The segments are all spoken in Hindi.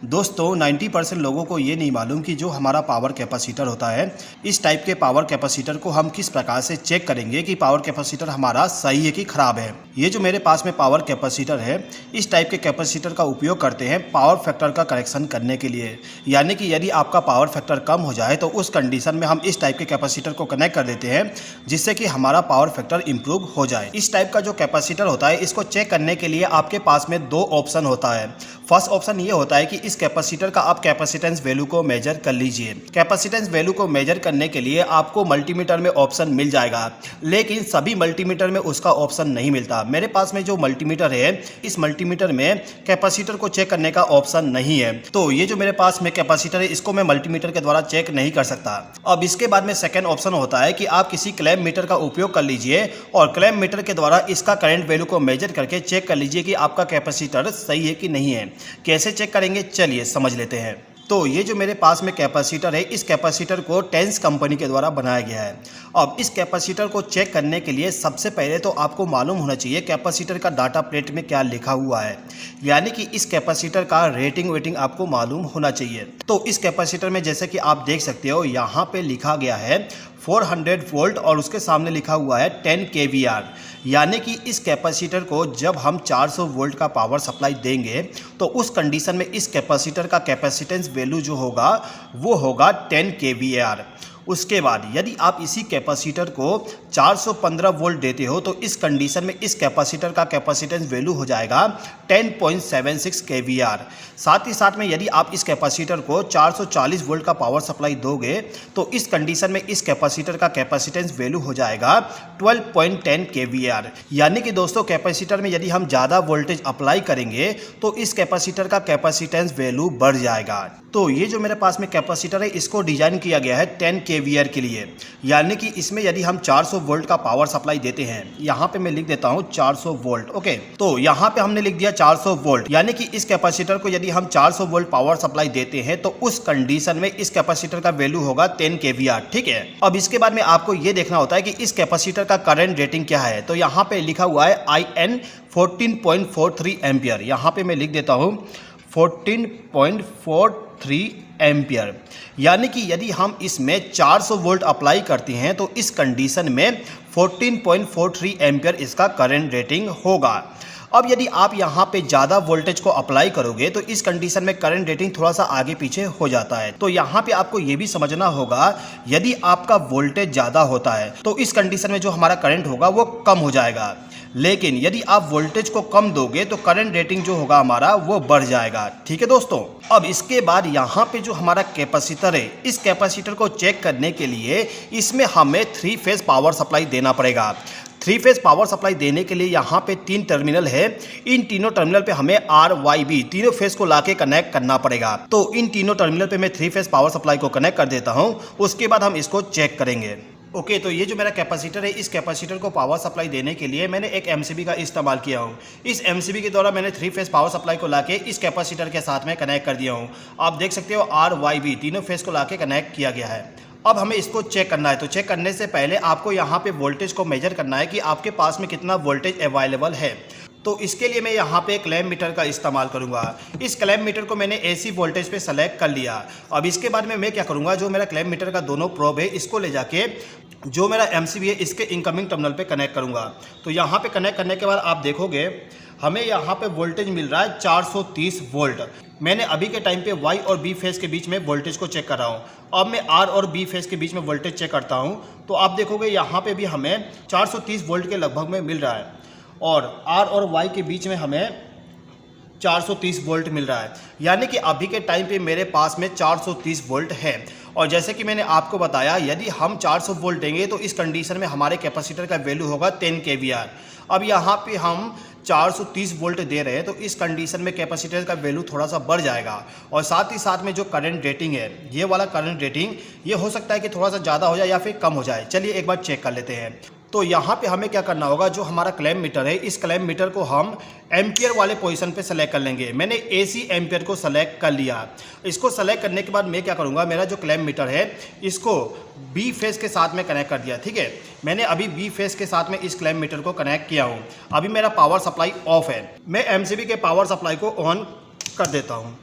दोस्तों 90% लोगों को ये नहीं मालूम कि जो हमारा पावर कैपेसिटर होता है, इस टाइप के पावर कैपेसिटर को हम किस प्रकार से चेक करेंगे कि पावर कैपेसिटर हमारा सही है कि ख़राब है। ये जो मेरे पास में पावर कैपेसिटर है, इस टाइप के कैपेसिटर का उपयोग करते हैं पावर फैक्टर का करेक्शन करने के लिए। यानी कि यदि आपका पावर फैक्टर कम हो जाए तो उस कंडीशन में हम इस टाइप के कैपेसिटर को कनेक्ट कर देते हैं, जिससे कि हमारा पावर फैक्टर इंप्रूव हो जाए। इस टाइप का जो कैपेसिटर होता है, इसको चेक करने के लिए आपके पास में दो ऑप्शन होता है। फर्स्ट ऑप्शन ये होता है कि इस कैपेसिटर का आप कैपेसिटेंस वैल्यू को मेजर कर लीजिए। कैपेसिटेंस वैल्यू को मेजर करने के लिए आपको मल्टीमीटर में ऑप्शन मिल जाएगा, लेकिन सभी मल्टीमीटर में उसका ऑप्शन नहीं मिलता। मेरे पास में जो मल्टीमीटर है, इस मल्टीमीटर में कैपेसिटर को चेक करने का ऑप्शन नहीं है। तो ये जो मेरे पास में कैपेसिटर है, इसको मैं मल्टीमीटर के द्वारा चेक नहीं कर सकता। अब इसके बाद में सेकेंड ऑप्शन होता है कि आप किसी क्लैंप मीटर का उपयोग कर लीजिए और क्लैंप मीटर के द्वारा इसका करंट वैल्यू को मेजर करके चेक कर लीजिए कि आपका कैपेसिटर सही है कि नहीं है। कैसे चेक करेंगे, चलिए समझ लेते हैं। तो ये जो मेरे पास में कैपेसिटर है, इस कैपेसिटर को टेंस कंपनी के द्वारा बनाया गया है। अब इस कैपेसिटर को चेक करने के लिए सबसे पहले तो आपको मालूम होना चाहिए कैपेसिटर का डाटा प्लेट में क्या लिखा हुआ है, यानी कि इस कैपेसिटर का रेटिंग आपको मालूम होना चाहिए। तो इस कैपेसिटर में जैसे कि आप देख सकते हो, यहाँ पे लिखा गया है 400 वोल्ट और उसके सामने लिखा हुआ है 10 kVAR। यानी कि इस कैपेसिटर को जब हम 400 वोल्ट का पावर सप्लाई देंगे तो उस कंडीशन में इस कैपेसिटर का कैपेसिटेंस वैल्यू जो होगा वो होगा 10 kVAR। उसके बाद यदि आप इसी कैपेसिटर को 415 वोल्ट देते हो तो इस कंडीशन में इस कैपेसिटर का कैपेसिटेंस वैल्यू हो जाएगा 10.76 kVAR। साथ ही साथ में यदि आप इस कैपेसिटर को 440 वोल्ट का पावर सप्लाई दोगे तो इस कंडीशन में इस कैपेसिटर का कैपेसिटेंस वैल्यू हो जाएगा 12.10 kVAR। यानी कि दोस्तों कैपेसिटर में यदि हम ज़्यादा वोल्टेज अप्लाई करेंगे तो इस कैपेसिटर का कैपेसिटेंस वैल्यू बढ़ जाएगा। तो ये जो मेरे पास में कैपेसिटर है, इसको डिजाइन किया गया है 10 kVAR के लिए। यानी कि इसमें यदि हम 400 वोल्ट का पावर सप्लाई देते हैं, यहाँ पे मैं लिख देता हूँ 400 वोल्ट। ओके, तो यहाँ पे हमने लिख दिया 400 वोल्ट। यानी कि इस कैपेसिटर को यदि हम 400 वोल्ट पावर सप्लाई देते हैं तो उस कंडीशन में इस कैपेसिटर का वैल्यू होगा 10 kVAR। ठीक है, अब इसके बाद में आपको ये देखना होता है कि इस कैपेसिटर का करंट रेटिंग क्या है। तो यहाँ पे लिखा हुआ है IN 14.43 एम्पियर। यहाँ पे मैं लिख देता हूँ 14.43 एम्पियर। यानी कि यदि हम इसमें 400 वोल्ट अप्लाई करते हैं तो इस कंडीशन में 14.43 एम्पियर इसका करंट रेटिंग होगा। अब यदि आप यहाँ पे ज़्यादा वोल्टेज को अप्लाई करोगे तो इस कंडीशन में करंट रेटिंग थोड़ा सा आगे पीछे हो जाता है। तो यहाँ पे आपको ये भी समझना होगा, यदि आपका वोल्टेज ज़्यादा होता है तो इस कंडीशन में जो हमारा करंट होगा वो कम हो जाएगा, लेकिन यदि आप वोल्टेज को कम दोगे तो करंट रेटिंग जो होगा हमारा वो बढ़ जाएगा। ठीक है दोस्तों, अब इसके बाद यहाँ पे जो हमारा कैपेसिटर है, इस कैपेसिटर को चेक करने के लिए इसमें हमें 3 फेज पावर सप्लाई देना पड़ेगा। 3 फेज पावर सप्लाई देने के लिए यहाँ पे 3 टर्मिनल है। इन तीनों टर्मिनल पे हमें RYB तीनों फेज को लाके कनेक्ट करना पड़ेगा। तो इन तीनों टर्मिनल पे मैं 3 फेज पावर सप्लाई को कनेक्ट कर देता हूँ, उसके बाद हम इसको चेक करेंगे। ओके, तो ये जो मेरा कैपेसिटर है, इस कैपेसिटर को पावर सप्लाई देने के लिए मैंने एक MCB का इस्तेमाल किया हूँ। इस MCB के द्वारा मैंने 3 फेज पावर सप्लाई को लाके इस कैपेसिटर के साथ में कनेक्ट कर दिया हूँ। आप देख सकते हो RYB तीनों फेज को लाके कनेक्ट किया गया है। अब हमें इसको चेक करना है। तो चेक करने से पहले आपको यहाँ पे वोल्टेज को मेजर करना है कि आपके पास में कितना वोल्टेज अवेलेबल है। तो इसके लिए मैं यहाँ पे क्लैंप मीटर का इस्तेमाल करूँगा। इस क्लैंप मीटर को मैंने AC वोल्टेज पे सेलेक्ट कर लिया। अब इसके बाद में मैं क्या करूँगा, जो मेरा क्लैंप मीटर का दोनों प्रोब है, इसको ले जाके जो मेरा MCB है इसके इनकमिंग टर्मिनल पे कनेक्ट करूँगा। तो यहाँ पे कनेक्ट करने के बाद आप देखोगे हमें यहाँ पे वोल्टेज मिल रहा है 430 वोल्ट। मैंने अभी के टाइम पे Y और B फेज़ के बीच में वोल्टेज को चेक कर रहा हूँ। अब मैं R और B फेज़ के बीच में वोल्टेज चेक करता हूँ तो आप देखोगे यहाँ पे भी हमें 430 वोल्ट के लगभग में मिल रहा है और R और Y के बीच में हमें 430 वोल्ट मिल रहा है। यानी कि अभी के टाइम पे मेरे पास में 430 वोल्ट है। और जैसे कि मैंने आपको बताया, यदि हम 400 वोल्ट देंगे तो इस कंडीशन में हमारे कैपेसिटर का वैल्यू होगा 10 kVAR। अब यहाँ पे हम 430 वोल्ट दे रहे हैं तो इस कंडीशन में कैपेसिटर का वैल्यू थोड़ा सा बढ़ जाएगा। और साथ ही साथ में जो करंट रेटिंग है, ये वाला करंट रेटिंग, ये हो सकता है कि थोड़ा सा ज़्यादा हो जाए या फिर कम हो जाए। चलिए एक बार चेक कर लेते हैं। तो यहाँ पे हमें क्या करना होगा, जो हमारा क्लैंप मीटर है, इस क्लैंप मीटर को हम एम्पियर वाले पोजीशन पे सेलेक्ट कर लेंगे। मैंने AC एम्पियर को सेलेक्ट कर लिया। इसको सेलेक्ट करने के बाद मैं क्या करूँगा, मेरा जो क्लैंप मीटर है इसको B फेज़ के साथ में कनेक्ट कर दिया। ठीक है, मैंने अभी B फेज़ के साथ में इस क्लैंप मीटर को कनेक्ट किया हूँ। अभी मेरा पावर सप्लाई ऑफ है। मैं MCB के पावर सप्लाई को ऑन कर देता हूँ।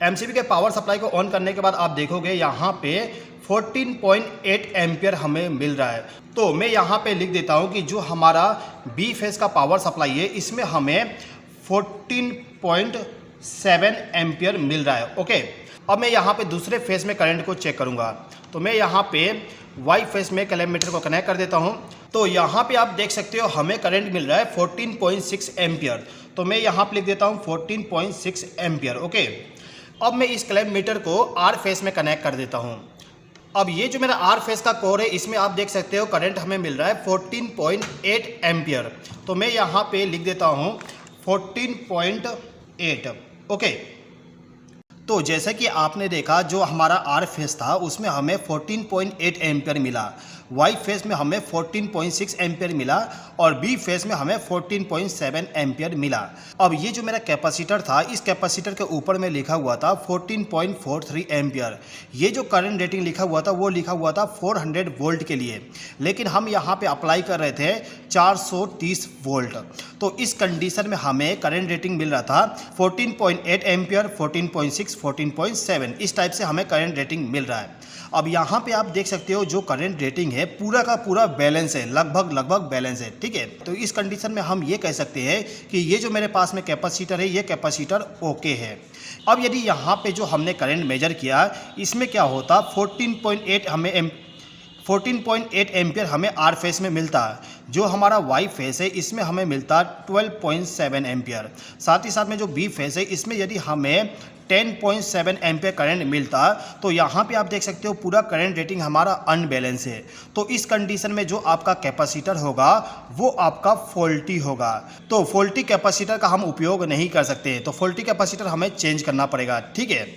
एमसीबी के पावर सप्लाई को ऑन करने के बाद आप देखोगे यहाँ पे 14.8 एम्पियर हमें मिल रहा है। तो मैं यहाँ पे लिख देता हूँ कि जो हमारा बी फेज का पावर सप्लाई है इसमें हमें 14.7 एम्पियर मिल रहा है। ओके, अब मैं यहाँ पे दूसरे फेज में करंट को चेक करूँगा। तो मैं यहाँ पे वाई फेज में कैलरीमीटर को कनेक्ट कर देता हूँ। तो यहाँ पे आप देख सकते हो हमें करंट मिल रहा है 14.6 एम्पियर। तो मैं यहाँ पे लिख देता हूँ 14.6 एम्पियर। ओके, अब मैं इस कैलरीमीटर को आर फेज में कनेक्ट कर देता हूँ। अब ये जो मेरा आर फेज का कोर है इसमें आप देख सकते हो करंट हमें मिल रहा है 14.8 एम्पियर। तो मैं यहाँ पे लिख देता हूँ 14.8। ओके, तो जैसे कि आपने देखा जो हमारा आर फेज था उसमें हमें 14.8 एम्पियर मिला, वाई फेज में हमें 14.6 एम्पियर मिला और बी फेज में हमें 14.7 एम्पियर मिला। अब ये जो मेरा कैपेसिटर था इस कैपेसिटर के ऊपर में लिखा हुआ था 14.43 एम्पियर। ये जो करंट रेटिंग लिखा हुआ था वो लिखा हुआ था 400 वोल्ट के लिए, लेकिन हम यहाँ पे अप्लाई कर रहे थे 430 वोल्ट। तो इस कंडीशन में हमें करंट रेटिंग मिल रहा था 14.8 एम्पियर, 14.6, 14.7 इस टाइप से हमें करंट रेटिंग मिल रहा है। अब यहाँ पे आप देख सकते हो जो करंट रेटिंग है पूरा का पूरा बैलेंस है, लगभग बैलेंस है। ठीक है, तो इस कंडीशन में हम ये कह सकते हैं कि ये जो मेरे पास में कैपेसिटर है ये कैपेसिटर ओके है। अब यदि यहाँ पे जो हमने करंट मेजर किया इसमें क्या होता 14.8 एम्पियर हमें आर फेस में मिलता, जो हमारा वाई फेस है इसमें हमें मिलता 12.7 एम्पियर। साथ ही साथ में जो बी फेस है इसमें यदि हमें 10.7 एम्पियर करंट मिलता तो यहाँ पे आप देख सकते हो पूरा करंट रेटिंग हमारा अनबैलेंस है। तो इस कंडीशन में जो आपका कैपेसिटर होगा वो आपका फॉल्टी होगा। तो फॉल्टी कैपेसिटर का हम उपयोग नहीं कर सकते, तो फॉल्टी कैपेसिटर हमें चेंज करना पड़ेगा। ठीक है,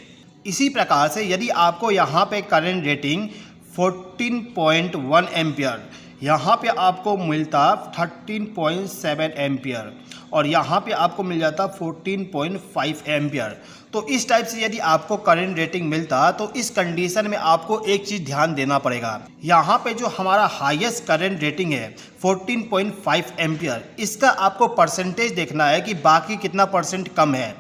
इसी प्रकार से यदि आपको यहाँ पे करंट रेटिंग 14.1 एम्पियर, यहाँ पे आपको मिलता 13.7 एम्पियर और यहाँ पे आपको मिल जाता 14.5 एम्पियर। तो इस टाइप से यदि आपको करंट रेटिंग मिलता तो इस कंडीशन में आपको एक चीज़ ध्यान देना पड़ेगा। यहाँ पे जो हमारा हाईएस्ट करंट रेटिंग है 14.5 एम्पियर, इसका आपको परसेंटेज देखना है कि बाकी कितना परसेंट कम है।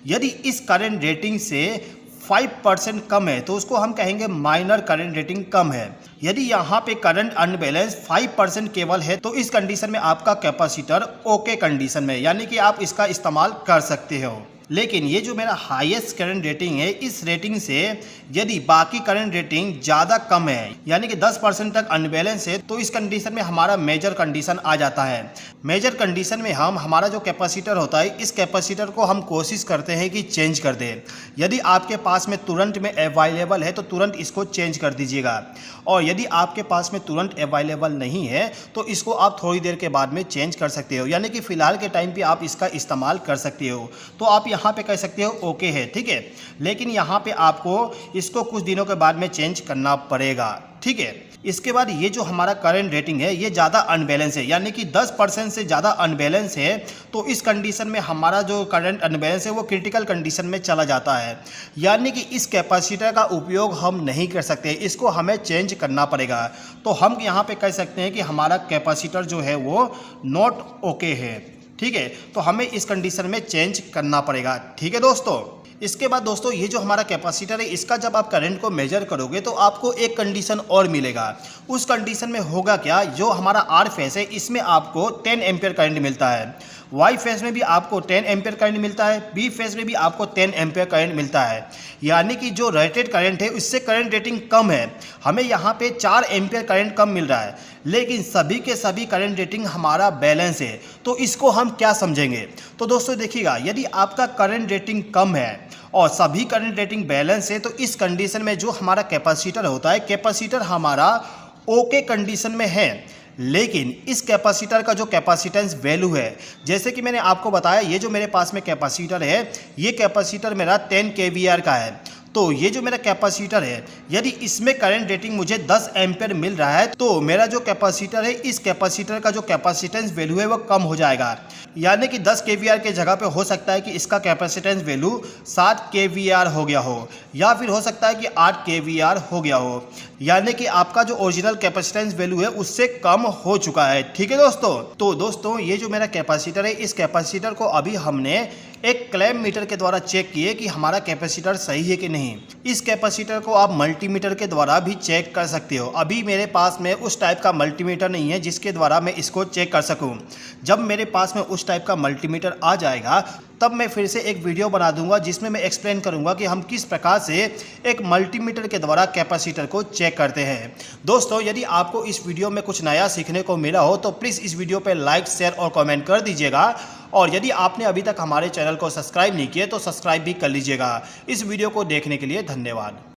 यदि इस करंट रेटिंग से 5% कम है तो उसको हम कहेंगे माइनर करंट रेटिंग कम है। यदि यहाँ पे करंट अनबैलेंस 5% केवल है तो इस कंडीशन में आपका कैपेसिटर ओके कंडीशन में, यानी कि आप इसका इस्तेमाल कर सकते हो। लेकिन ये जो मेरा हाईएस्ट करंट रेटिंग है इस रेटिंग से यदि बाकी करंट रेटिंग ज़्यादा कम है यानी कि 10% तक अनबैलेंस है तो इस कंडीशन में हमारा मेजर कंडीशन आ जाता है। मेजर कंडीशन में हम हमारा जो कैपेसिटर होता है इस कैपेसिटर को हम कोशिश करते हैं कि चेंज कर दें। यदि आपके पास में तुरंत में अवेलेबल है तो तुरंत इसको चेंज कर दीजिएगा, और यदि आपके पास में तुरंत अवेलेबल नहीं है तो इसको आप थोड़ी देर के बाद में चेंज कर सकते हो, यानी कि फ़िलहाल के टाइम पे आप इसका इस्तेमाल कर सकते हो। तो आप यहाँ पे कह सकते हो ओके है, ठीक है, लेकिन यहाँ पे आपको इसको कुछ दिनों के बाद में चेंज करना पड़ेगा। ठीक है, इसके बाद ये जो हमारा करंट रेटिंग है ये ज़्यादा अनबैलेंस है, यानी कि 10% से ज़्यादा अनबैलेंस है। तो इस कंडीशन में हमारा जो करंट अनबैलेंस है वो क्रिटिकल कंडीशन में चला जाता है, यानी कि इस कैपेसिटर का उपयोग हम नहीं कर सकते, इसको हमें चेंज करना पड़ेगा। तो हम यहाँ पे कह सकते हैं कि हमारा कैपेसिटर जो है वो नॉट ओके है। ठीक है, तो हमें इस कंडीशन में चेंज करना पड़ेगा। ठीक है दोस्तों, इसके बाद दोस्तों ये जो हमारा कैपेसिटर है इसका जब आप करंट को मेजर करोगे तो आपको एक कंडीशन और मिलेगा। उस कंडीशन में होगा क्या, जो हमारा आर फेस है इसमें आपको 10 एम्पियर करंट मिलता है, वाई फेस में भी आपको 10 एम्पियर करंट मिलता है, बी फेस में भी आपको 10 एम्पियर करंट मिलता है, यानी कि जो रेटेड करंट है उससे करंट रेटिंग कम है। हमें यहाँ पे 4 एम्पियर करंट कम मिल रहा है, लेकिन सभी के सभी करंट रेटिंग हमारा बैलेंस है। तो इसको हम क्या समझेंगे, तो दोस्तों देखिएगा, यदि आपका करंट रेटिंग कम है और सभी करंट रेटिंग बैलेंस है तो इस कंडीशन में जो हमारा कैपेसिटर होता है, कैपेसिटर हमारा ओके कंडीशन में है। लेकिन इस कैपेसिटर का जो कैपेसिटेंस वैल्यू है, जैसे कि मैंने आपको बताया, ये जो मेरे पास में कैपेसिटर है ये कैपेसिटर मेरा 10 kVAr का है। तो ये जो मेरा कैपेसिटर है यदि इसमें करंट रेटिंग मुझे 10 एम्पियर मिल रहा है तो मेरा जो कैपेसिटर है इस कैपेसिटर का जो कैपेसिटेंस वैल्यू है वो कम हो जाएगा, यानी कि 10 kVAr के जगह पे हो सकता है कि इसका कैपेसिटेंस वैल्यू 7 kVAr हो गया हो। या फिर हो सकता है कि 8 kVAR हो गया हो, यानी कि आपका जो ओरिजिनल कैपेसिटेंस वैल्यू है उससे कम हो चुका है। ठीक है दोस्तों, तो दोस्तों ये जो मेरा कैपेसिटर है, इस कैपेसिटर को अभी हमने एक क्लैंप मीटर के द्वारा चेक किए कि हमारा कैपेसिटर सही है कि नहीं। इस कैपेसिटर को आप मल्टीमीटर के द्वारा भी चेक कर सकते हो। अभी मेरे पास में उस टाइप का मल्टीमीटर नहीं है जिसके द्वारा मैं इसको चेक कर सकूं। जब मेरे पास में उस टाइप का मल्टीमीटर आ जाएगा तब मैं फिर से एक वीडियो बना दूंगा जिसमें मैं एक्सप्लेन करूंगा कि हम किस प्रकार से एक मल्टीमीटर के द्वारा कैपेसिटर को चेक करते हैं। दोस्तों यदि आपको इस वीडियो में कुछ नया सीखने को मिला हो तो प्लीज़ इस वीडियो पर लाइक, शेयर और कमेंट कर दीजिएगा। और यदि आपने अभी तक हमारे चैनल को सब्सक्राइब नहीं किया तो सब्सक्राइब भी कर लीजिएगा। इस वीडियो को देखने के लिए धन्यवाद।